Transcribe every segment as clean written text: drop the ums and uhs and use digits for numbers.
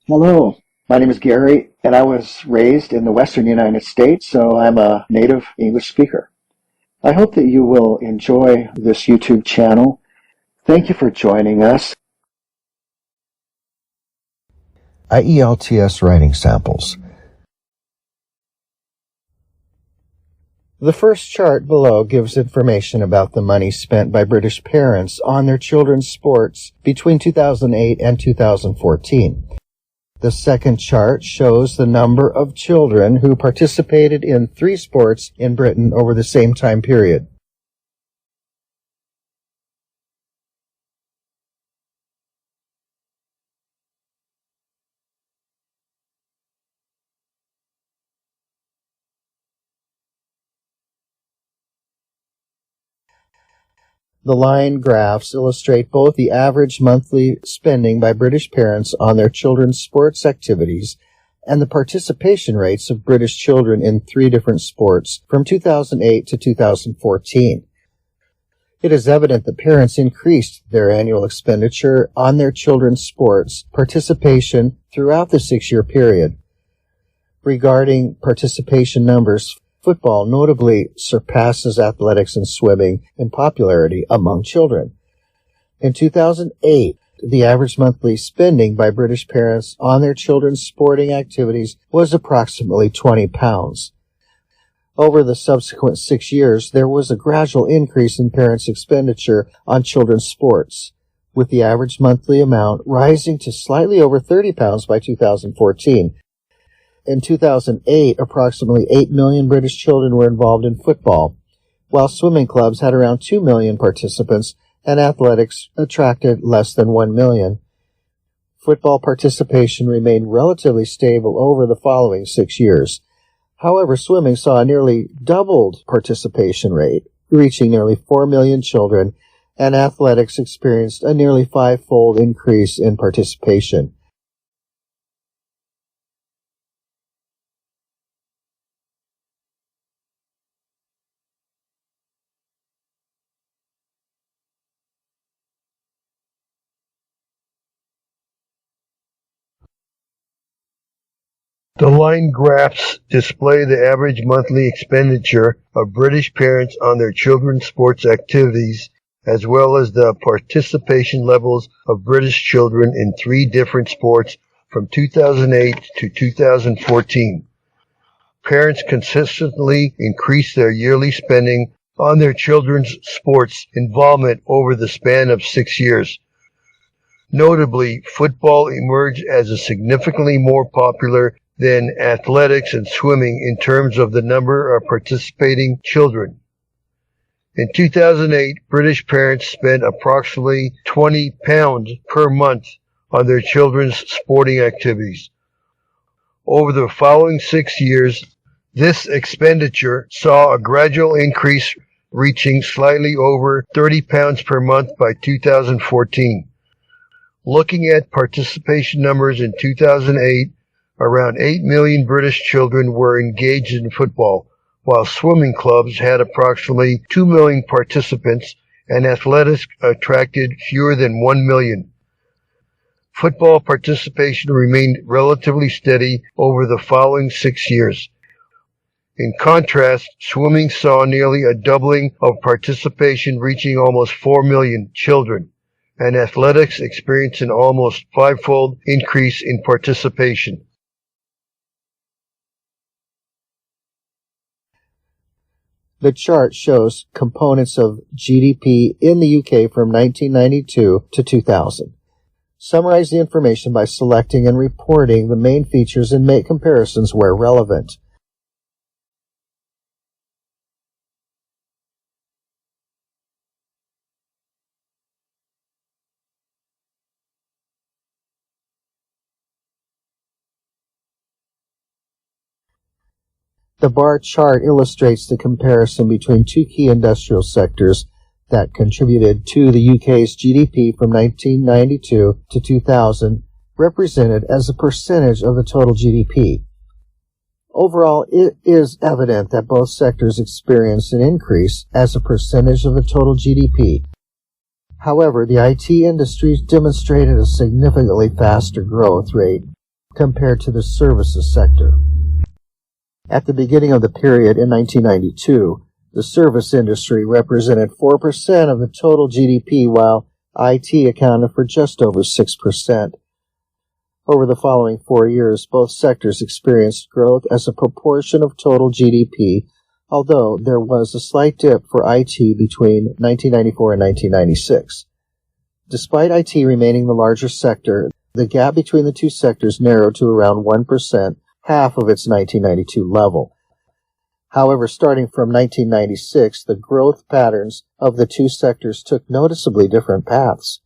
Hello, my name is Gary, and I was raised in the Western United States, so I'm a native English speaker. I hope that you will enjoy this YouTube channel. Thank you for joining us. IELTS writing samples. The first chart below gives information about the money spent by British parents on their children's sports between 2008 and 2014. The second chart shows the number of children who participated in 3 sports in Britain over the same time period. The line graphs illustrate both the average monthly spending by British parents on their children's sports activities and the participation rates of British children in 3 different sports from 2008 to 2014. It is evident that parents increased their annual expenditure on their children's sports participation throughout the 6-year period. Regarding participation numbers, football notably surpasses athletics and swimming in popularity among children. In 2008, the average monthly spending by British parents on their children's sporting activities was approximately £20. Over the subsequent 6 years, there was a gradual increase in parents' expenditure on children's sports, with the average monthly amount rising to slightly over £30 by 2014. In 2008, approximately 8 million British children were involved in football, while swimming clubs had around 2 million participants and athletics attracted less than 1 million. Football participation remained relatively stable over the following 6 years. However, swimming saw a nearly doubled participation rate, reaching nearly 4 million children, and athletics experienced a nearly 5-fold increase in participation. The line graphs display the average monthly expenditure of British parents on their children's sports activities, as well as the participation levels of British children in 3 different sports from 2008 to 2014. Parents consistently increased their yearly spending on their children's sports involvement over the span of 6 years. Notably, football emerged as a significantly more popular than athletics and swimming in terms of the number of participating children. In 2008, British parents spent approximately £20 per month on their children's sporting activities. Over the following 6 years, this expenditure saw a gradual increase, reaching slightly over £30 per month by 2014. Looking at participation numbers in 2008, around 8 million British children were engaged in football, while swimming clubs had approximately 2 million participants and athletics attracted fewer than 1 million. Football participation remained relatively steady over the following 6 years. In contrast, swimming saw nearly a doubling of participation, reaching almost 4 million children, and athletics experienced an almost 5-fold increase in participation. The chart shows components of GDP in the UK from 1992 to 2000. Summarize the information by selecting and reporting the main features and make comparisons where relevant. The bar chart illustrates the comparison between 2 key industrial sectors that contributed to the UK's GDP from 1992 to 2000, represented as a percentage of the total GDP. Overall, it is evident that both sectors experienced an increase as a percentage of the total GDP. However, the IT industries demonstrated a significantly faster growth rate compared to the services sector. At the beginning of the period in 1992, the service industry represented 4% of the total GDP, while IT accounted for just over 6%. Over the following 4 years, both sectors experienced growth as a proportion of total GDP, although there was a slight dip for IT between 1994 and 1996. Despite IT remaining the larger sector, the gap between the two sectors narrowed to around 1%, half of its 1992 level. However, starting from 1996, the growth patterns of the two sectors took noticeably different paths.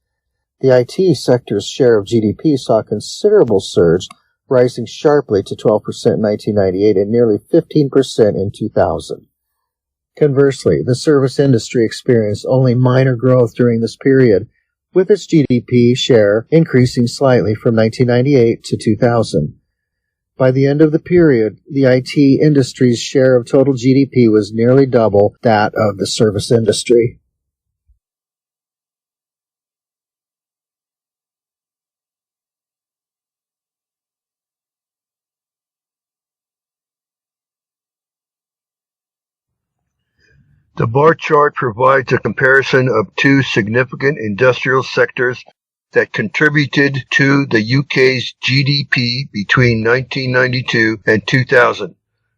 The IT sector's share of GDP saw a considerable surge, rising sharply to 12% in 1998 and nearly 15% in 2000. Conversely, the service industry experienced only minor growth during this period, with its GDP share increasing slightly from 1998 to 2000. By the end of the period, the IT industry's share of total GDP was nearly double that of the service industry. The bar chart provides a comparison of two significant industrial sectors that contributed to the UK's GDP between 1992 and 2000,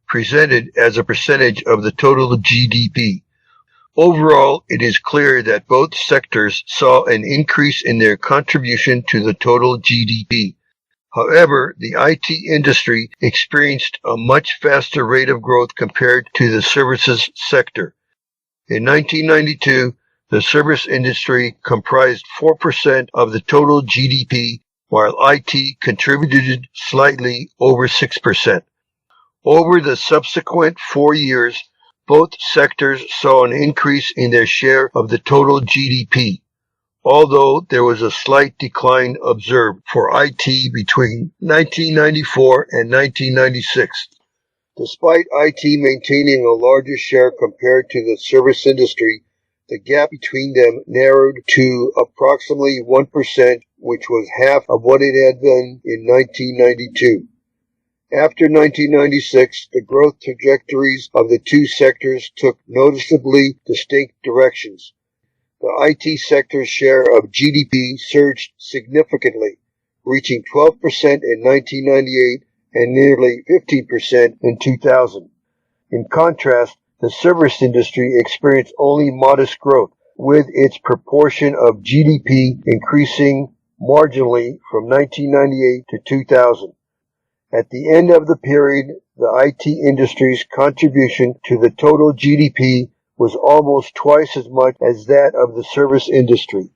presented as a percentage of the total GDP. Overall, it is clear that both sectors saw an increase in their contribution to the total GDP. However, the IT industry experienced a much faster rate of growth compared to the services sector. In 1992, the service industry comprised 4% of the total GDP, while IT contributed slightly over 6%. Over the subsequent 4 years, both sectors saw an increase in their share of the total GDP, although there was a slight decline observed for IT between 1994 and 1996. Despite IT maintaining a larger share compared to the service industry, the gap between them narrowed to approximately 1%, which was half of what it had been in 1992. After 1996, the growth trajectories of the two sectors took noticeably distinct directions. The IT sector's share of GDP surged significantly, reaching 12% in 1998 and nearly 15% in 2000. In contrast, the service industry experienced only modest growth, with its proportion of GDP increasing marginally from 1998 to 2000. At the end of the period, the IT industry's contribution to the total GDP was almost twice as much as that of the service industry.